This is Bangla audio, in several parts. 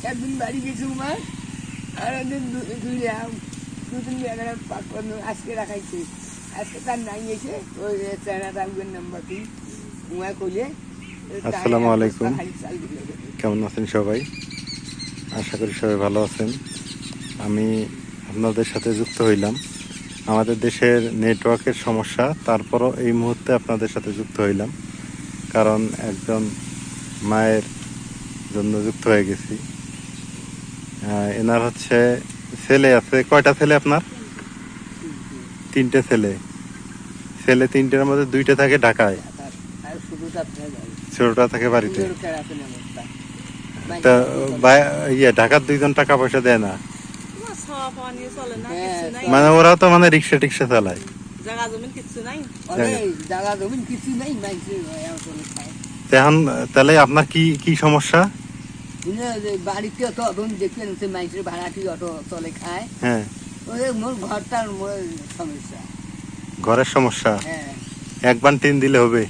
একদিন বাড়ি গেছি উমার আর একদিন দুদিন আজকে রাখাইছে আজকে তার নাই এসে ওই চেনা তালবের নাম্বারটি উমায় করলে। আসসালামু আলাইকুম, কেমন আছেন সবাই? আশা করি সবাই ভালো আছেন। আমি আপনাদের সাথে যুক্ত হইলাম। আমাদের দেশের নেটওয়ার্কের সমস্যা, তারপরও এই মুহূর্তে আপনাদের সাথে যুক্ত হইলাম, কারণ একজন মায়ের জন্য যুক্ত হয়ে গেছি। এনার হচ্ছে ছেলে আছে। কয়টা ছেলে আপনার? তিনটে ছেলে। ছেলে তিনটের মধ্যে দুইটা থাকে ঢাকায়, ছোটটা থাকে বাড়িতে। তা ঢাকার দুইজন টাকা পয়সা দেয় না, মানে ওরা তো মানে রিক্সা টিক্সা চালায়। এখন তাহলে আপনার কি কি সমস্যা? বাড়িতে তো দেখলেন মানুষের ভাড়াটি অটো চলে খায়। হ্যাঁ, মোর ঘরটার সমস্যা, ঘরের সমস্যা। হ্যাঁ, একবার টিন দিলে হবে?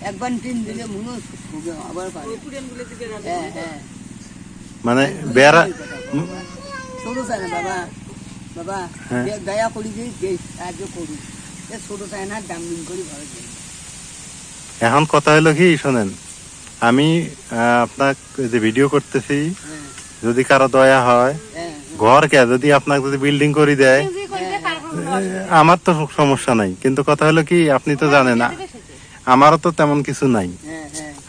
একবার টিন দিলে মনে আবার হ্যাঁ হ্যাঁ, মানে বেড়া ছোট চায় না বাবা, বাবা দয়া করি যে সাহায্য করি, ছোট চায় না, দাম দিন করি ঘরে। এখন কথা হলো কি, শোনেন, আমি আপনার যে ভিডিও করতেছি, যদি কারো দয়া হয়, ঘর কে যদি আপনাকে যদি বিল্ডিং করে দেয়, আমার তো সমস্যা নাই। কিন্তু কথা হলো কি, আপনি তো জানেন আমারও তো তেমন কিছু নাই।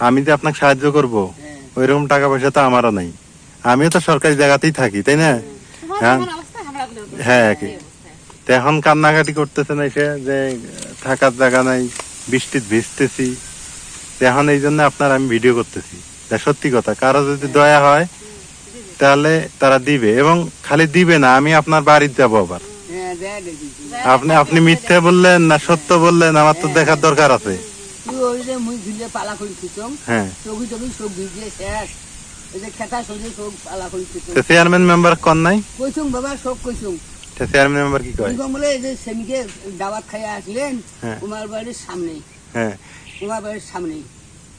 আমি যে আপনাকে সাহায্য করব ওইরকম টাকা পয়সা তো আমারও নাই। আমিও তো সরকারি জায়গাতেই থাকি, তাই না? হ্যাঁ, এখন কান্নাকাটি করতেছে না এসে যে থাকার জায়গা নাই, বৃষ্টিতে ভিজতেছি। এখন এই জন্য আপনার আমি ভিডিও করতেছি। সত্যি কথা, কারো যদি দয়া হয় তাহলে তারা দিবে, এবং খালি দিবে না, আমি আপনার বাড়িতে যাবো আবার। আপনি মিথ্যে বললেন না সত্য বললেন, আমার তো দেখার দরকার আছে। চেয়ারম্যান মেম্বার কন নাই? চেয়ারম্যান মেম্বার কি কয়? দাওয়াত খাইয়া আসলেন তোমার বাড়ির সামনে, তোমার বাড়ির সামনে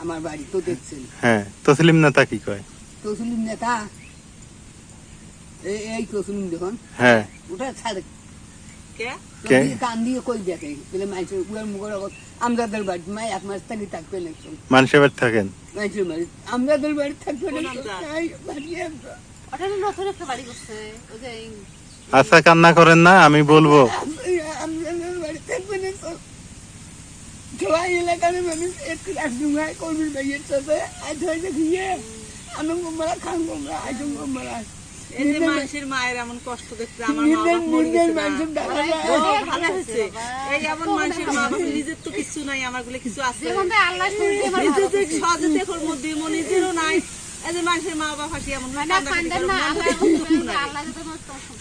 আমার বাড়ি তো দেখছেন। হ্যাঁ, তসলিম নেতা কি কয়? তসলিম নেতা এই তসলিম দেখুন, হ্যাঁ, ওটা ছাড়ে কান দিয়ে কই দেখে মানুষের উড়ার মুখের আমাদের বাড়ি মাই 1 মাস থাকি থাকবে না, মানুষের বাড়ি থাকেন, মানুষের বাড়ি আমাদের বাড়ি থাকবে না। আচ্ছা, কান্না করেন না, আমি বলবো। আমাদের বাড়ি থাকবে না, সবাই এলাকার মানুষ একটু রাজডুঙ্গায় কর্মীর ভাইয়ের সাথে আজ হয়েছে গিয়ে আনন্দ গোমরা খান গোমরা আইসন গোমরা। মানুষের মায়ের এমন কষ্ট দেখতে আমার মা বাবা মরে গেছে না, ভালো হয়েছে। এই এমন মানুষের মা বাবা নিজের তো কিছু নাই, আমার গুলো কিছু আছে, নিজের মধ্যে নিজেরও নাই।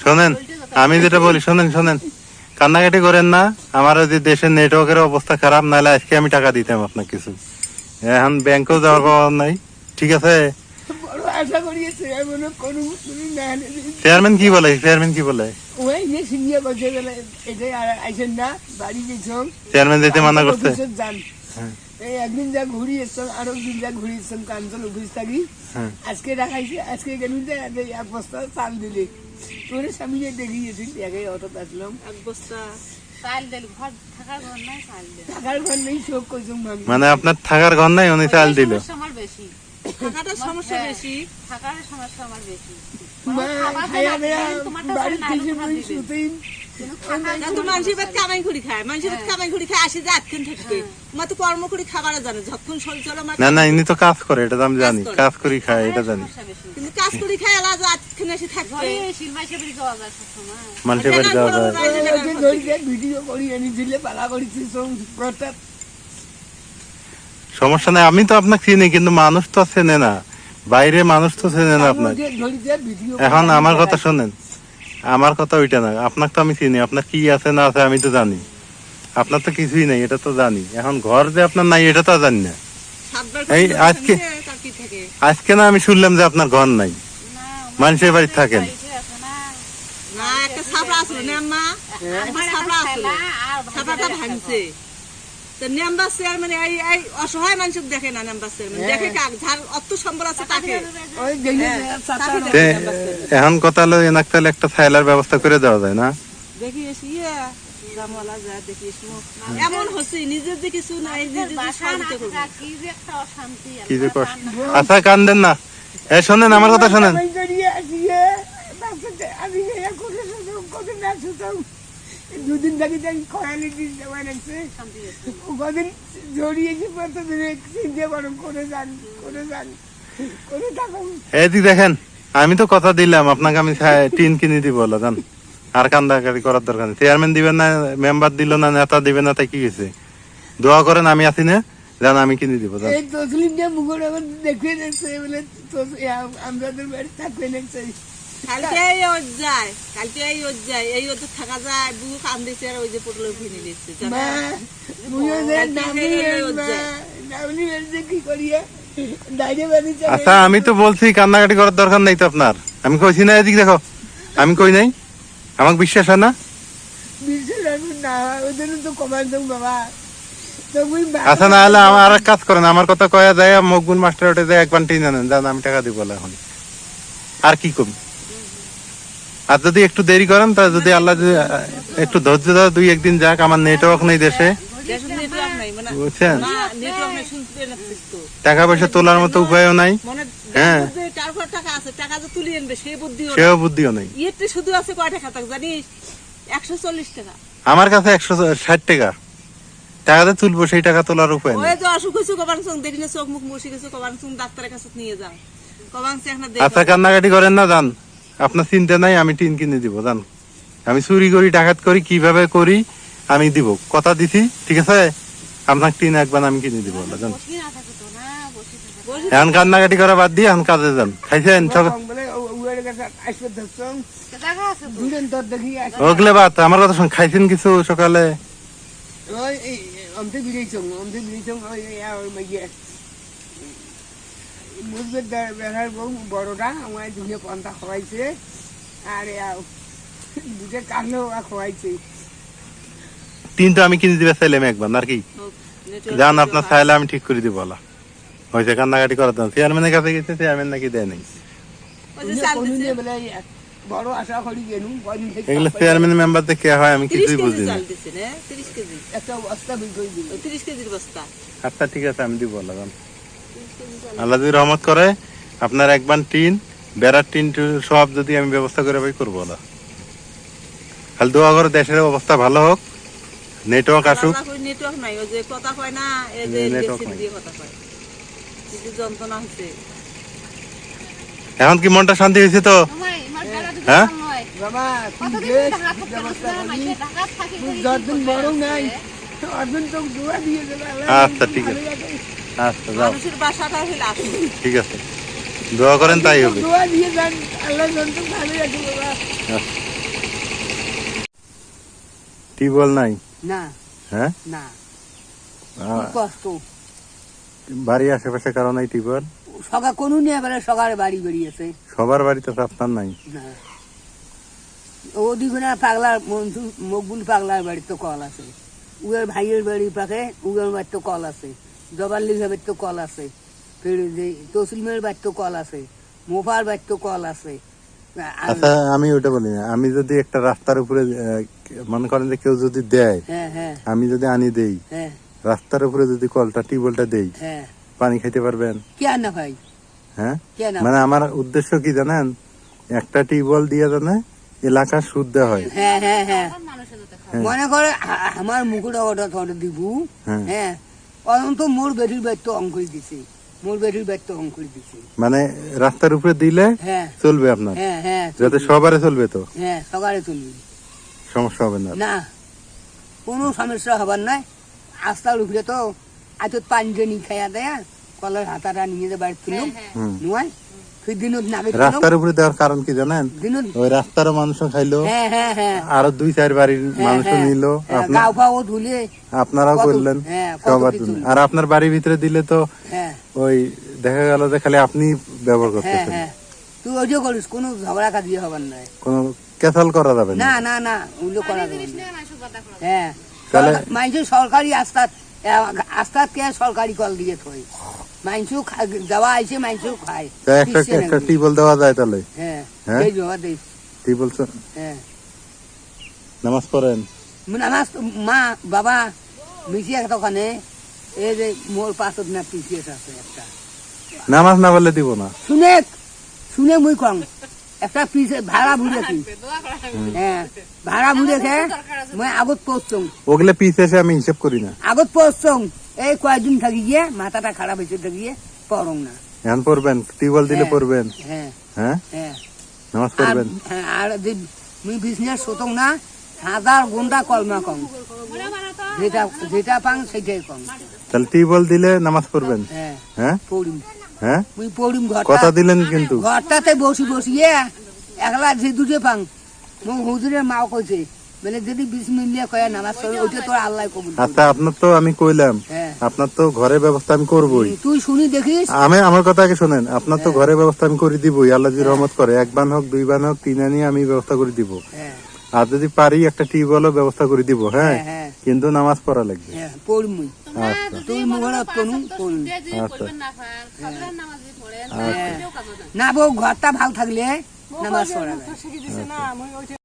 শোনেন, আমি যেটা বলি শোনেন, কান্নাকাটি করেন না। আমার যদি দেশের নেটওয়ার্কের অবস্থা খারাপ, নাহলে আজকে আমি টাকা দিতাম আপনার কিছু। এখন ব্যাংকেও যাওয়ার পাওয়ার নাই, ঠিক আছে? চেয়ারম্যান কি বলে? চেয়ারম্যান যেতে মানা করছে। একদিন যা ঘুরি এসছেন, আর একদিন যা ঘুরি এসছেন কাঞ্চল অফিস থাকি। আজকে রাখাইছি, আজকে এক বস্তা চাল দিলে তোর স্বামী দেখিয়েছি, একাই অটোতে আসলাম। এক বস্তা থাকার ঘর নেই, শোক কইছুম। মানে আপনার থাকার ঘর নাই, উনি চাল দিল। থাকাটার সমস্যা বেশি, থাকার সমস্যা আমার বেশি। না না, ইনি তো কাজ করে, এটা আমি জানি, কাজ করি খায়, এটা জানি। কাজ করি খায় মানুষের বাড়ি যাওয়া যায়। সমস্যা নাই, আমি তো আপনাকে চিনি, কিন্তু মানুষ তো চেনে না, বাইরে মানুষ তো চেনে না আপনাকে। এখন আমার কথা শোনেন, আমার কথা ওইটা না, আপনাকে তো আমি চিনি, আপনার কি আছে না আছে আমি তো জানি। আপনার তো কিছুই নেই, এটা তো জানি। এখন ঘর যে আপনার নাই, এটা তো জানি না। এই আজকে না আমি শুনলাম যে আপনার ঘর নাই, মানুষের বাড়ি থাকেন। তো মেম্বার চেয়ারম্যান এই অসহায় মানুষকে দেখে না মেম্বার চেয়ারম্যান দেখে কাক যার অর্থ সম্বল আছে তাকে ওই দেখি তাকে তে দেখে মেম্বার চেয়ারম্যান। এখন কথা হলো এনাক তাহলে একটা থাইলার ব্যবস্থা করে দেওয়া যায় না? দেখি এসে জামওয়ালা যা দেখি এমন হচ্ছে নিজের যে কিছু নাই নিজের যে সহযোগিতা করবো কি যে কষ্ট। আচ্ছা কান্দেন না, এ শোনেন আমার কথা শোনেন। আমি জড়িয়ে আছি বাচ্চাতে আমি করে কত না শুতাম দুদিন থাকি তাই খয়ালি দিন দেওয়া লাগছে কদিন জড়িয়েছি প্রতিদিন চিন্তা করো করে যান করে থাকুন। এই দেখেন আমি তো কথা দিলাম আপনাকে, আমি টিন কিনে দিব বলো জান, আর কান্দাকাটি করার দরকার নেই। চেয়ারম্যান দিবেন না, মেম্বার দিল না, নেতা দিবে না, তাই কি গেছে? দোয়া করেন আমি আছি না, জান আমি কিনে দিব জান। এই তসলিম যে মুখর এখন দেখিয়ে দিচ্ছে বলে আমাদের বাড়ি থাকবে নাকছে কালকে এই ওর যায় কালকে এই ওর যায় এই ওদের থাকা যায় বুক কান্দিছে আর ওই যে পটল কিনে দিচ্ছে মা মুইও যে নামনি যে কি করিয়া ডাইরে বাড়ি চলে আচ্ছা আমি তো বলছি কান্নাকাটি করার দরকার নেই তো আপনার, আমি কইছি না এদিক দেখো, আমি কই নাই? আমাকে বিশ্বাস হয় না? বিশ্বের এখন না ওদের তো কমান দেব বাবা তো মুই আচ্ছা না হলে আমার আর এক কাজ করেন, আমার কথা কয়া যায় মকবুল মাস্টার ওটা যায় একবার টিন আনেন, জান আমি টাকা দিব এখন। আর কি কম? আর যদি একটু দেরি করেন তা যদি আল্লাহ যদি একটু ধৈর্য দেয়, দুই একদিন যাক, আমার নেটওয়ার্ক নেই দেশে দেশের নেটওয়ার্ক নাই মানে বুঝছেন, না নেটওয়ার্ক নাই শুনতে লাগছিস তো টাকা পয়সা তোলার মতো উপায়ও নাই, মনে হ্যাঁ। তার উপর টাকা আছে টাকা যে তুলে আনবে সেই বুদ্ধিও নাই। সেও বুদ্ধিও নেই। ইয়েতে শুধু আছে কয় টাকা থাক জানিস 140 টাকা আমার কাছে 160 টাকা, টাকাতে তুলবো সেই টাকা তোলার উপায় নেই। ওই যে অসুখ হয়েছে কবান সঙ্গ দেখি না চোখ মুখ মুশি গেছে কবান সঙ্গ ডাক্তারের কাছে নিয়ে যাও কবান সে এখন আচ্ছা কান্নাকাটি করেন না জান, আপনার চিন্তা নাই, আমি টিন কিনে দিব জান। আমি চুরি করি ডাকাত করি কিভাবে করি আমি দিব, কথা দিছি ঠিক আছে। আপনার টিন একবার আমি কিনে দিব জান। এখন কান্নাকাটি করা বাদ দিয়ে এখন কাজে যান। খাইছেন বলে উয়ের কাছে আসবে ধরছং দুদিন তোর দেখি ওগুলো বাদ, আমার কথা শুন, খাইছেন কিছু সকালে? ওই অন্তে বিড়িছং ওই ওই মাইয়া মুজবের বেড়ার বউ বড়টা আমার দুনিয়া পন্থা খাওয়াইছে আর দুটো কালো খাওয়াইছে। টিন তো আমি কিনে দিবে চাইলাম একবার আর কি জান, আপনার চাইলে আমি ঠিক করে দিব বলা হয়েছে। কান্নাকাটি করার দাম চেয়ারম্যানের কাছে গেছে, চেয়ারম্যান নাকি দেয় নাই। ওই যে চাল দিছে বলে বড় আশা করি গেলু কদিন থেকে এগুলো চেয়ারম্যান মেম্বার দেখে হয় আমি 30 কিছুই কেজি বুঝি না। চাল দিছে না 30 কেজি একটা বস্তা বিক্রি দিল 30 কেজির বস্তা আচ্ছা ঠিক আছে আমি দিব বলা জান। 30 কেজি চাল আল্লাহ যদি রহমত করে আপনার একবার টিন বেড়ার টিন সব যদি আমি ব্যবস্থা করে ভাই করবো না। খালি দোয়া করে দেশের অবস্থা ভালো হোক, নেটওয়ার্ক আসুক। আল্লাহ কই নেটওয়ার্ক নাই ওই যে কথা কয় না এই যে নেটওয়ার্ক এলসি নাই। দিয়ে কথা কয় কি যে যন্ত্রণা হচ্ছে এখন কি মনটা শান্তি হয়েছে তো? হ্যাঁ বাবা তুই বেশ ব্যবস্থা করি তুই যতদিন বড় নাই অতদিন তো দোয়া দিয়ে দেবে আচ্ছা ঠিক আছে, আচ্ছা যাও মানুষের বাসাটা হইলে আসে ঠিক আছে, দোয়া করেন তাই হবে। দোয়া দিয়ে যান আল্লাহ যন্ত্র ভালো রাখে বাবা। টিউবওয়েল নাই? না হ্যাঁ না আহ, কষ্ট বাড়ি আশেপাশে কারো নাই টিউবওয়েল? সকাল কোনো নিয়ে এবারে সকালে বাড়ি বেরিয়েছে সবার বাড়িতে তো আপনার নাই। না ওদিকে না পাগলার মকবুল পাগলার বাড়ির তো কল আছে, উয়ের ভাইয়ের বাড়ির পাশে উয়ের বাড়ির তো কল আছে, জবাল্লি সাহেবের তো কল আছে, ফের যে তসলিমের বাড়ির তো কল আছে, মোফার বাড়ির তো কল আছে। আচ্ছা আমি ওটা বলি না, আমি যদি একটা রাস্তার উপরে মনে করেন যে কেউ যদি দেয়, হ্যাঁ হ্যাঁ আমি যদি আনি দেই, হ্যাঁ রাস্তার উপরে যদি কলটা টিউবওয়েলটা দেই, হ্যাঁ পানি খাইতে পারবেন? কে না ভাই হ্যাঁ কে না মানে আমার উদ্দেশ্য কি জানেন, একটা টিউবওয়েল দিয়ে জানে এলাকা শুদ্ধ হয়। হ্যাঁ হ্যাঁ হ্যাঁ মনে করে আমার মুকুটা অর্ডার অর্ডার দিব হ্যাঁ। হ্যাঁ অনন্ত মোর বেটির ব্যর্থ অঙ্কুরি দিছে, মোর বেটির ব্যর্থ অঙ্কুরি দিছে। মানে রাস্তার উপরে দিলে হ্যাঁ চলবে আপনার, হ্যাঁ হ্যাঁ যাতে সবারে চলবে তো হ্যাঁ সকালে চলবি সমস্যা হবে না। না কোনো সমস্যা হবার নাই। আস্তার উপরে তো আজ পানি নি খাইয়া দেয়া কলের হাতাটা নিয়ে যে বাড়ি তুলুম হুম। নয় সেই দিনত নাগে রাস্তার উপরে দেওয়ার কারণ কি জানেন, দিনত ওই রাস্তারও মানুষ খাইলো, হ্যাঁ হ্যাঁ হ্যাঁ আরো 2-4 বাড়ির মানুষ হ্যাঁ, নিল, আপনার গাও ফাও ধুলে আপনারাও কত- করলেন হ্যাঁ, কত সবার কিছু। জন্য। আর আপনার বাড়ির ভিতরে দিলে তো হ্যাঁ ওই দেখা গেল যে খালি আপনি ব্যবহার হ্যাঁ করতেছেন, হ্যাঁ তুই ওইও করিস কোনো ঝগড়া কাজিয়ে হবার নাই। কোনো কেসাল করা যাবে না। না না না ওইগুলো করা যাবে না। হ্যাঁ তাহলে- মানুষের সরকারি আস্থা আস্তাত কে সরকারি কল দিয়ে থই মাইনসু যাওয়া আইছে মাইনসু খায় তা একটা টিউবওয়েল দেওয়া যায় তাহলে? হ্যাঁ হ্যাঁ? এই জমা দেই টিউবওয়েল হ্যাঁ নামাজ পড়েন? আমার মা বাবা মিশিয়ে ওখানে এই যে মোর পাশত না পিছিয়ে আছে একটা নামাজ না বললে দিব না। শুনে মুই কম একটা পিছে ভাড়া ভুড়েছি হ্যাঁ ভাড়া ভুড়েছে মই আগত পৌঁছং ওগুলো পিস এসে আমি হিসাব করি না। আগত পৌঁছং এই কয়েকদিন থাকি গিয়ে মাথাটা খারাপ হয়েছে থাকিয়ে পড়ং না। এখন পড়বেন? টিউবওয়েল দিলে হ্যাঁ, পড়বেন? হ্যাঁ হ্যাঁ হ্যাঁ নামাজ পড়বেন? আর মুই বিজনেস হতং না হাজার ঘন্টা কলমা কম যেটা পাং সেটাই কম। তাহলে টিউবওয়েল দিলে নামাজ পড়বেন? হ্যাঁ হ্যাঁ পড়িম হ্যাঁ মুই পড়িম কথা দিলেন কিন্তু। ঘরটাতে বসিয়ে একলা যে দুটে পাং মোক হুজুরের মাও কইছে মানে যদি বিসমিল্লাহ কয়া নামাজ পড়ে ওইটা তোর আল্লাহ কবুল করবে। আচ্ছা আপনার তো আমি কইলাম হ্যাঁ। আপনার তো ঘরের ব্যবস্থা আমি করবই। তুই শুনি দেখিস আমার কথা আগে শোনেন। আপনার তো ঘরের ব্যবস্থা আমি করে দিবই, আল্লাহ যদি রহমত করে। 1 বান হোক 2 বান হোক 3 আনি আমি ব্যবস্থা করে দিব। হ্যাঁ আর যদি পারি একটা টিউবওয়েলও ব্যবস্থা করে দিব। হ্যাঁ হ্যাঁ কিন্তু নামাজ পড়া লাগবে। হ্যাঁ পড়ি মুই আচ্ছা তুই মুগরা কোন পড়ি আচ্ছা না বউ ঘরটা ভালো থাকলে নামাজ পড়া যায়। শিখে দিছে না, আমি ওইটা